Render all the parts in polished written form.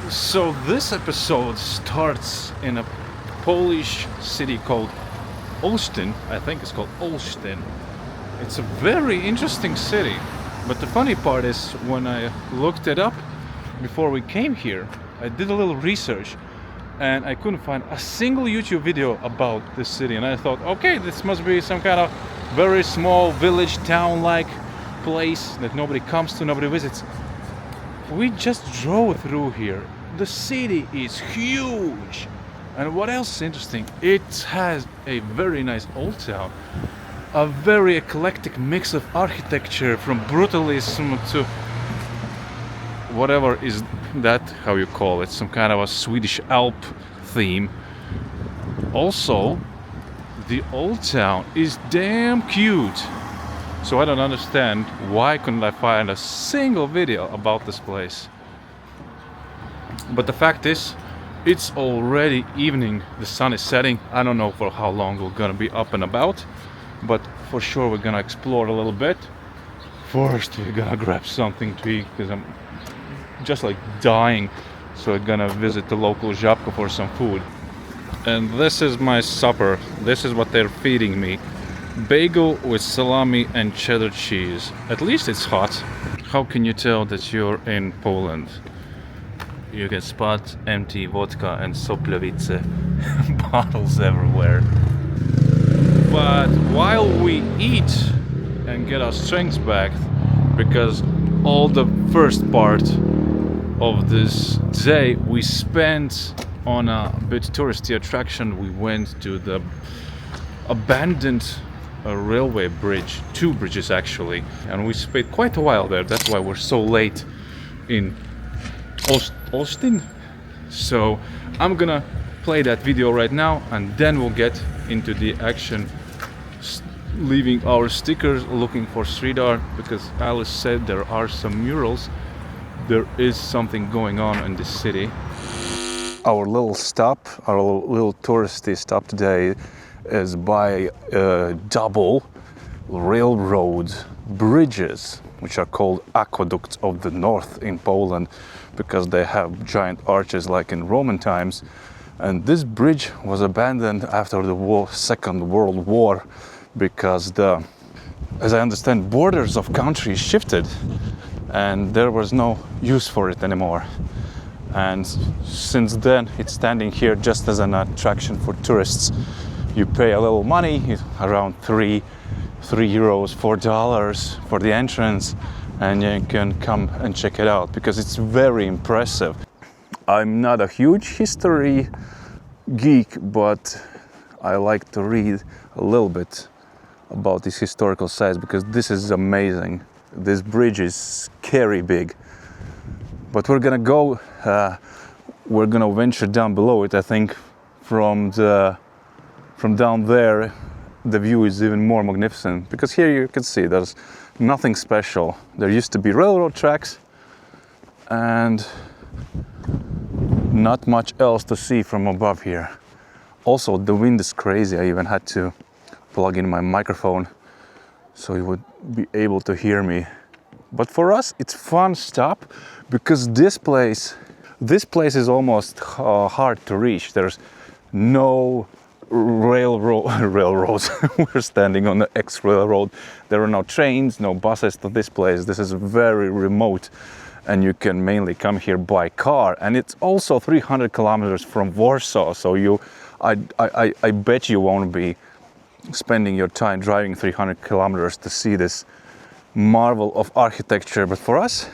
So this episode starts in a Polish city called Olsztyn. I think it's called Olsztyn. It's a very interesting city. But the funny part is, when I looked it up before we came here, I did a little research and I couldn't find a single YouTube video about this city. And I thought, okay, this must be some kind of very small village town-like place that nobody comes to, nobody visits. We just drove through here. The city is huge. And what else is interesting? It has a very nice old town. A very eclectic mix of architecture, from brutalism to whatever is that, how you call it, some kind of a Swedish Alp theme. Also, the old town is damn cute. So I don't understand why couldn't I find a single video about this place. But the fact is, it's already evening, the sun is setting. I don't know for how long we're gonna be up and about, but for sure we're gonna explore a little bit. First we're gonna grab something to eat because I'm just like dying. So we're gonna visit the local Żabka for some food. And this is my supper. This is what they're feeding me. Bagel with salami and cheddar cheese. At least it's hot. How can you tell that you're in Poland? You can spot empty vodka and Sopljovice bottles everywhere. But while we eat and get our strength back, because all the first part of this day we spent on a bit touristy attraction, we went to the abandoned railway bridge, two bridges actually, and we spent quite a while there. That's why we're so late in Olsztyn. So I'm gonna play that video right now and then we'll get into the action, leaving our stickers, looking for street art, because Alice said there are some murals. There is something going on in this city. Our little stop, our little touristy stop today is by double railroad bridges, which are called aqueducts of the north in Poland, because they have giant arches like in Roman times. And this bridge was abandoned after the Second World War because the, as I understand, borders of countries shifted and there was no use for it anymore. And since then it's standing here just as an attraction for tourists. You pay a little money, around €3, $4 for the entrance, and you can come and check it out because it's very impressive. I'm not a huge history geek, but I like to read a little bit about these historical sites because this is amazing. This bridge is scary big. But we're gonna go, we're gonna venture down below it. I think from down there the view is even more magnificent, because here you can see there's nothing special. There used to be railroad tracks and not much else to see from above here. Also, the wind is crazy. I even had to plug in my microphone so you would be able to hear me. But for us, it's fun stop because this place is almost hard to reach. There's no railroads. We're standing on the ex-railroad. There are no trains, no buses to this place. This is very remote and you can mainly come here by car. And it's also 300 kilometers from Warsaw. So I bet you won't be spending your time driving 300 kilometers to see this marvel of architecture. But for us,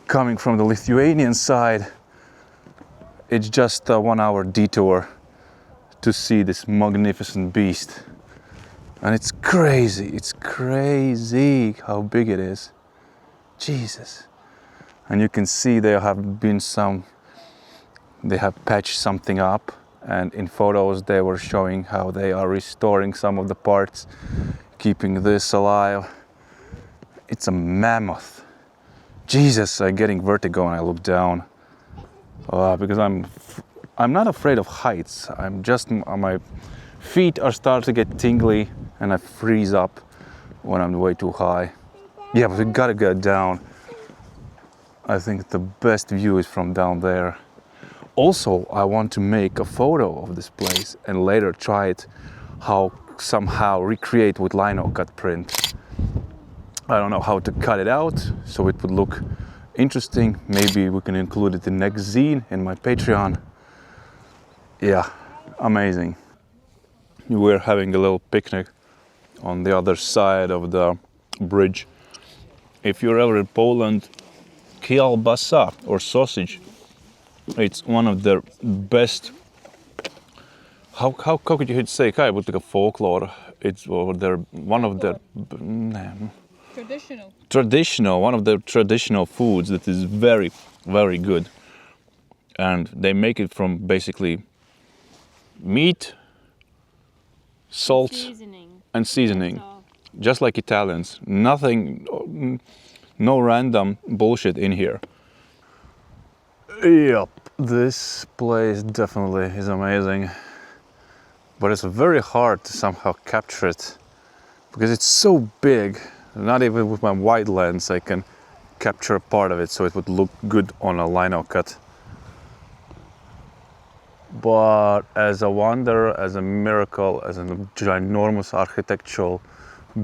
coming from the Lithuanian side, it's just a 1 hour detour to see this magnificent beast. And it's crazy how big it is. Jesus. And you can see they have patched something up, and in photos they were showing how they are restoring some of the parts, keeping this alive. It's a mammoth. Jesus, I'm getting vertigo when I look down. Because I'm not afraid of heights. My feet are starting to get tingly and I freeze up when I'm way too high. Yeah, but we gotta get down. I think the best view is from down there. Also, I want to make a photo of this place and later try it, somehow recreate with lino cut print. I don't know how to cut it out so it would look interesting. Maybe we can include it in next zine in my Patreon. Yeah, amazing. We're having a little picnic on the other side of the bridge. If you're ever in Poland, kielbasa or sausage, it's one of their best. How could you say? Kai would like a folklore. It's one of their traditional, one of the traditional foods that is very, very good, and they make it from basically meat, salt, and seasoning, just like Italians. Nothing, no random bullshit in here. Yep, this place definitely is amazing, but it's very hard to somehow capture it because it's so big. Not even with my wide lens I can capture a part of it so it would look good on a lino cut. But as a wonder, as a miracle, as a ginormous architectural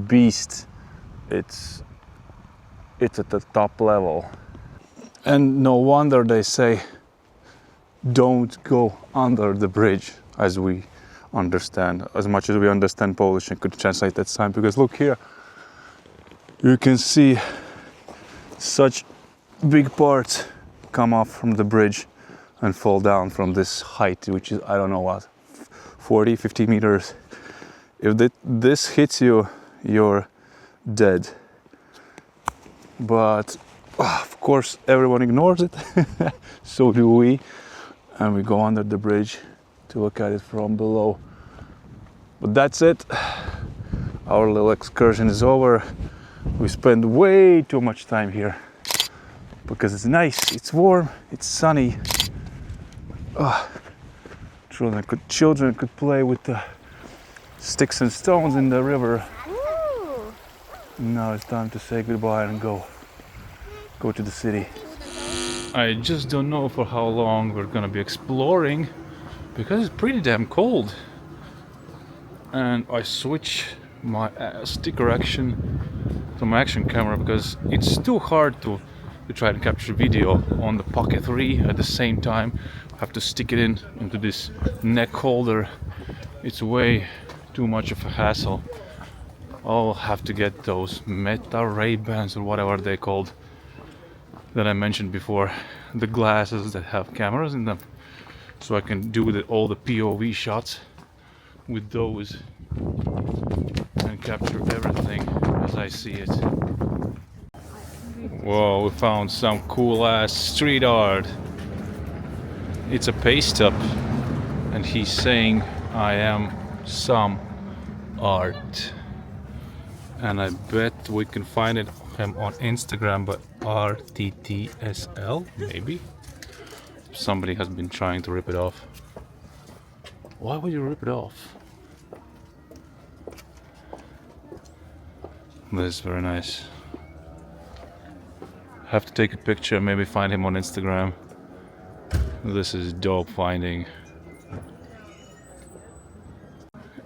beast, it's at the top level. And no wonder they say don't go under the bridge, as we understand, as much as we understand Polish and could translate that sign. Because look here, you can see such big parts come off from the bridge and fall down from this height, which is, I don't know what, 40, 50 meters. If this hits you, you're dead. But of course everyone ignores it. So do we, and we go under the bridge to look at it from below. But that's it. Our little excursion is over. We spend way too much time here because it's nice, it's warm, it's sunny. Children could play with the sticks and stones in the river. Ooh. Now it's time to say goodbye and go to the city. I just don't know for how long we're gonna be exploring because it's pretty damn cold. And I switch my sticker action to my action camera because it's too hard to try to capture video on the Pocket 3 at the same time. I have to stick it into this neck holder. It's way too much of a hassle. I'll have to get those Meta Ray-Bans or whatever they're called that I mentioned before, the glasses that have cameras in them, so I can do all the POV shots with those and capture everything as I see it. Whoa, we found some cool ass street art. It's a paste up and he's saying I am some art, and I bet we can find him on Instagram, but RTTSL maybe. Somebody has been trying to rip it off. Why would you rip it off? This is very nice. Have to take a picture, maybe find him on Instagram. This is dope finding.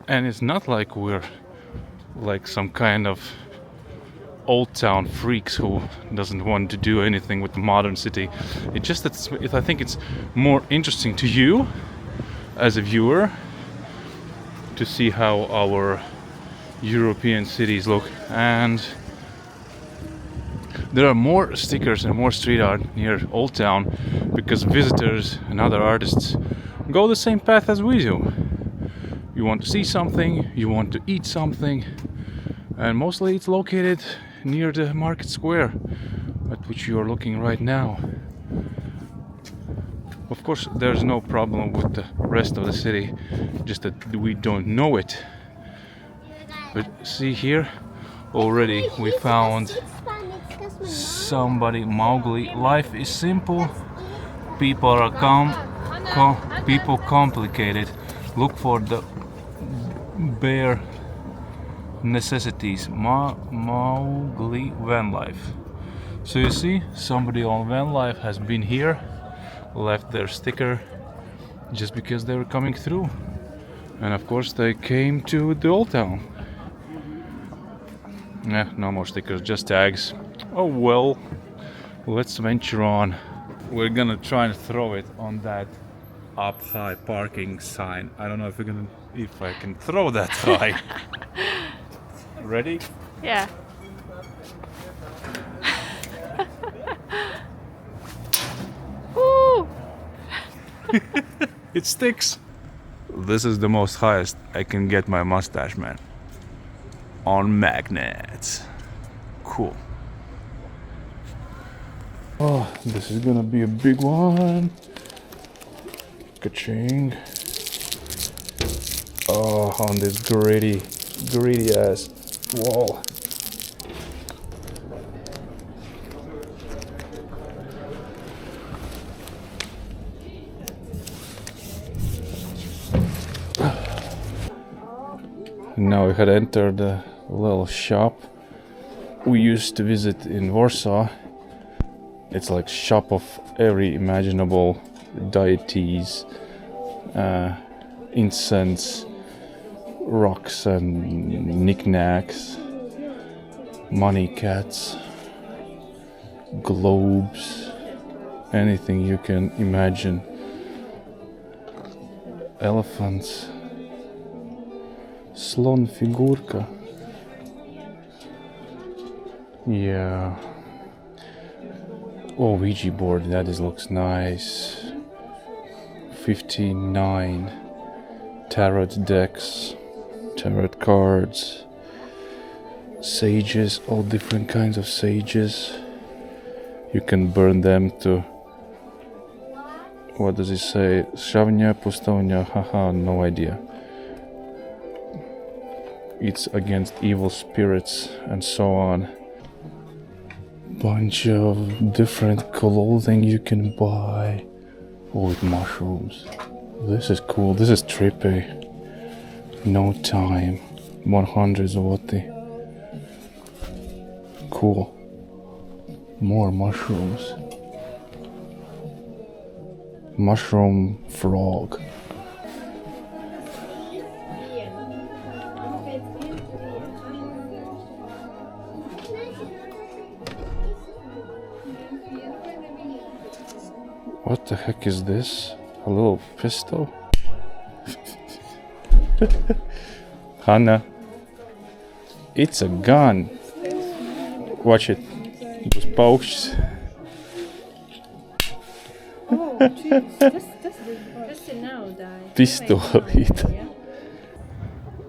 And it's not like we're like some kind of old town freaks who doesn't want to do anything with the modern city. It's just that I think it's more interesting to you as a viewer to see how our European cities look. And there are more stickers and more street art near Old Town because visitors and other artists go the same path as we do. You want to see something, you want to eat something, and mostly it's located near the market square at which you are looking right now. Of course, there's no problem with the rest of the city, just that we don't know it. But see here, already we found somebody, Mowgli. Life is simple, people are people complicated. Look for the bare necessities. Mowgli van life. So you see, somebody on van life has been here, left their sticker just because they were coming through. And of course they came to the old town. No more stickers, just tags. Oh well, let's venture on. We're gonna try and throw it on that up high parking sign. I don't know if I can throw that high. Ready? Yeah. Woo! It sticks. This is the most highest I can get my mustache, man. On magnets. Cool. Oh, this is gonna be a big one. Ka-ching. Oh, on this gritty ass wall. Now we had entered a little shop we used to visit in Warsaw. It's like shop of every imaginable deities, incense, rocks and knickknacks, money cats, globes, anything you can imagine. Elephants. Slon figurka. Yeah. Oh, Ouija board, looks nice. 59 tarot decks, tarot cards, sages, all different kinds of sages. You can burn them to, what does it say? Shavnya, pustovnya, haha, no idea. It's against evil spirits and so on. Bunch of different clothing you can buy. Oh, with mushrooms. This is cool. This is trippy. No time. 100 zloty. Cool. More mushrooms. Mushroom frog. What the heck is this? A little pistol? Hannah, it's a gun. Watch it. It was pouched. Oh, jeez. Just to know that. Pistol.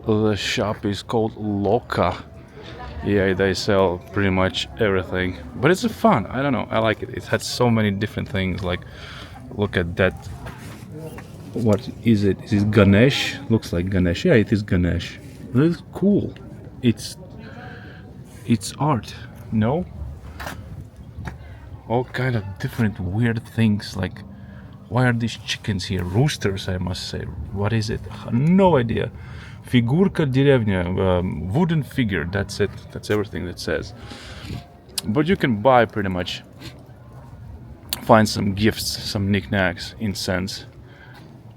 The shop is called Loka. Yeah, they sell pretty much everything, but it's fun. I don't know, I like it. It has so many different things. Like, look at that. What is it? Is it Ganesh? Looks like Ganesh. Yeah, it is Ganesh. It's cool. It's art. No? All kind of different weird things. Like, why are these chickens here? Roosters, I must say. What is it? No idea. Figurka dеревня, wooden figure, that's it. That's everything that says. But you can buy pretty much, find some gifts, some knickknacks, incense.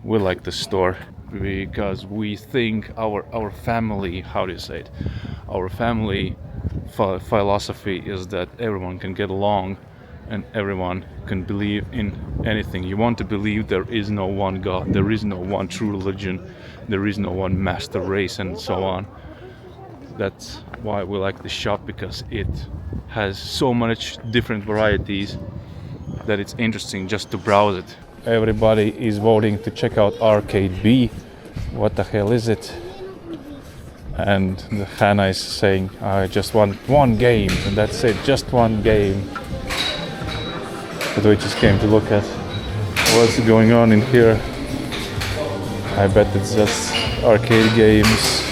We like the store because we think our family, how do you say it? Our family philosophy is that everyone can get along and everyone can believe in anything. You want to believe there is no one God, there is no one true religion, there is no one master race and so on. That's why we like the shop, because it has so much different varieties that it's interesting just to browse it. Everybody is voting to check out Arcade B. What the hell is it? And Hannah is saying, I just want one game, and that's it, just one game. But we just came to look at what's going on in here. I bet it's just arcade games.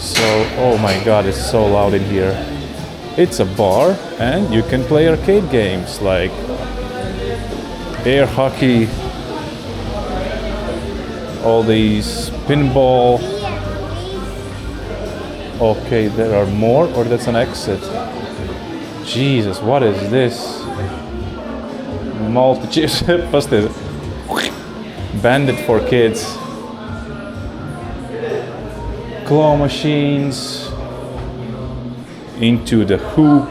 So, oh my god, it's so loud in here. It's a bar and you can play arcade games like air hockey, all these pinball, Okay, there are more, or that's an exit? Jesus, what is this? Multi-chips. Bandit for kids. Claw machines. Into the hoop.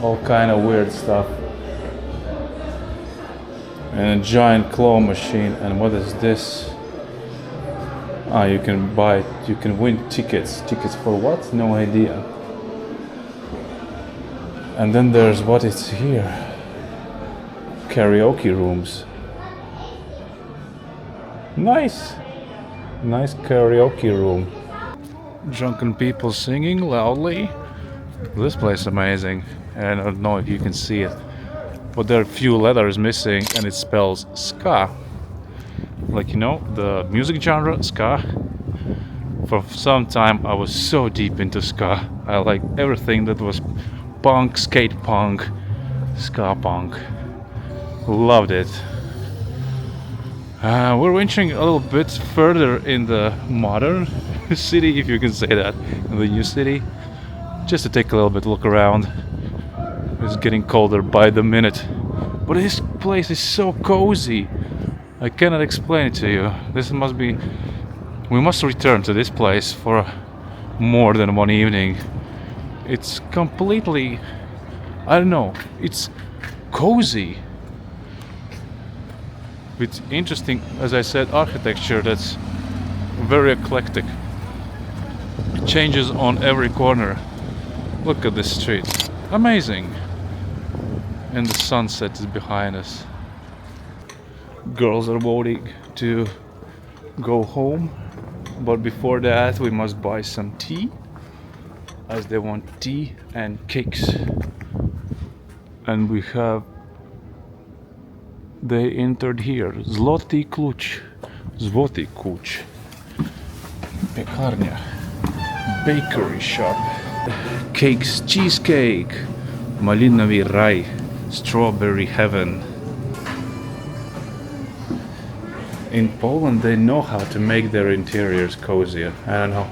All kind of weird stuff. And a giant claw machine. And what is this? Ah, you can win tickets. Tickets for what? No idea. And then there's what is here. Karaoke rooms. Nice. Nice karaoke room. Drunken people singing loudly. This place is amazing. And I don't know if you can see it, but there are a few letters missing and it spells ska. Like, you know, the music genre, ska. For some time I was so deep into ska. I liked everything that was punk, skate punk, ska punk. Loved it. We're venturing a little bit further in the modern city, if you can say that, in the new city, just to take a little bit look around. It's getting colder by the minute, but this place is so cozy. I cannot explain it to you. We must return to this place for more than one evening. It's completely, I don't know, it's cozy. With interesting, as I said, architecture that's very eclectic. It changes on every corner. Look at this street. Amazing. And the sunset is behind us. Girls are voting to go home, but before that we must buy some tea, as they want tea and cakes. And they entered here. Złoty klucz. Złoty klucz. Piekarnia. Bakery shop. Cakes, cheesecake. Malinowy raj. Strawberry heaven. In Poland they know how to make their interiors cozier. I don't know.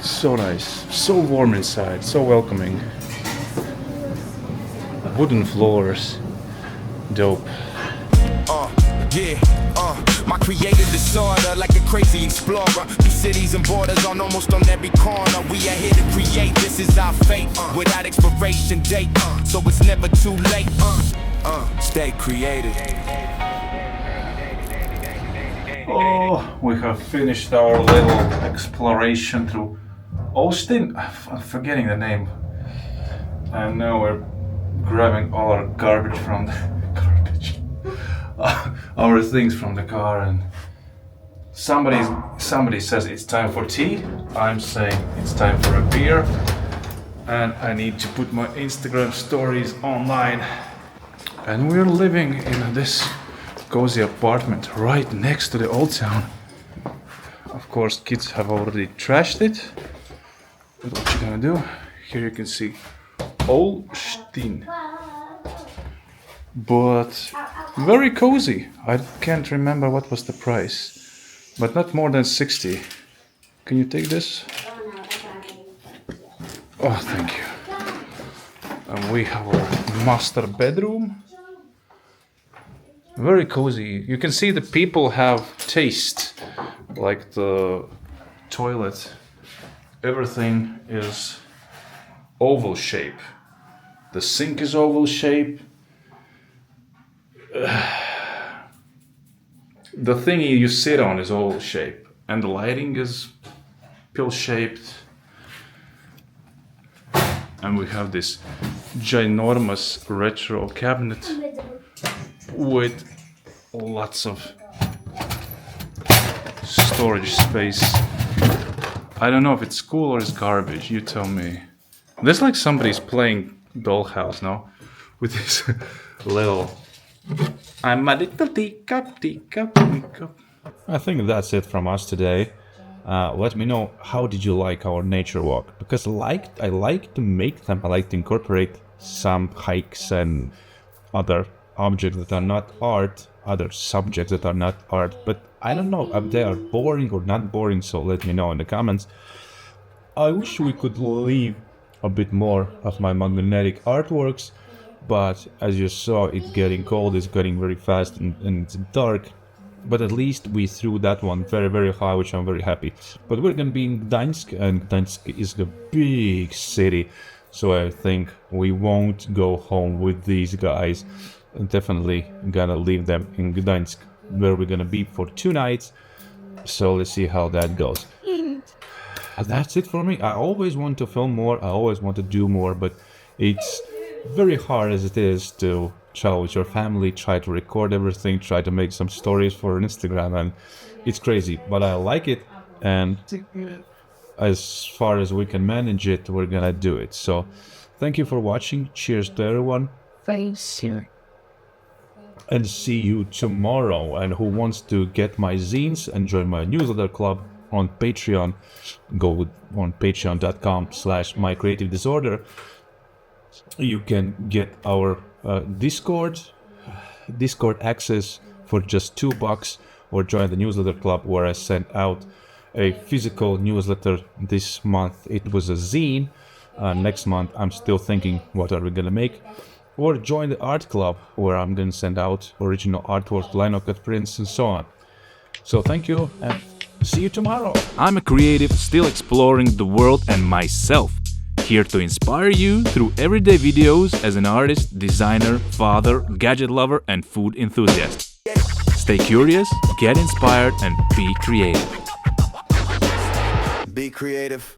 So nice. So warm inside. So welcoming. Wooden floors. Dope. My creative disorder, like a crazy explorer. New cities and borders on almost on every corner. We are here to create, this is our fate. Without expiration date, so it's never too late. Stay creative. Oh, we have finished our little exploration through Olsztyn. I'm forgetting the name. And now we're grabbing all our garbage from the our things from the car, and somebody says it's time for tea. I'm saying it's time for a beer, and I need to put my Instagram stories online. And we're living in this cozy apartment right next to the old town. Of course, kids have already trashed it, but what you gonna do? Here you can see Olsztyn, but very cozy. I can't remember what was the price, but not more than 60. Can you take this? Oh, thank you. And we have our master bedroom. Very cozy. You can see the people have taste, like the toilet. Everything is oval shape. The sink is oval shape. The thingy you sit on is oval shape, and the lighting is pill shaped. And we have this ginormous retro cabinet with lots of storage space. I don't know if it's cool or it's garbage, you tell me. There's like somebody's playing dollhouse now with this little, I'm a little teacup, teacup, teacup. I think that's it from us today. Let me know, how did you like our nature walk? Because I like to make them, I like to incorporate some hikes and other objects that are not art other subjects that are not art, but I don't know if they are boring or not boring, so let me know in the comments. I wish we could leave a bit more of my magnetic artworks, but as you saw, it's getting cold, it's getting very fast and it's dark. But at least we threw that one very, very high, which I'm very happy. But we're gonna be in Gdańsk, and Gdańsk is a big city, so I think we won't go home with these guys. Definitely gonna leave them in Gdańsk, where we're gonna be for 2 nights. So let's see how that goes. That's it for me. I always want to film more, I always want to do more, but it's very hard as it is to travel with your family, try to record everything, try to make some stories for Instagram, and it's crazy, but I like it, and as far as we can manage it, we're gonna do it. So thank you for watching, cheers to everyone, Thanks. and see you tomorrow. And who wants to get my zines and join my newsletter club on Patreon, go on patreon.com/mycreativedisorder. You can get our Discord access for just $2, or join the newsletter club, where I sent out a physical newsletter this month. It was a zine. Next month I'm still thinking what are we gonna make. Or join the art club, where I'm gonna send out original artwork, lino cut prints, and so on. So thank you, and see you tomorrow. I'm a creative still exploring the world and myself, here to inspire you through everyday videos as an artist, designer, father, gadget lover, and food enthusiast. Stay curious, get inspired, and be creative. Be creative.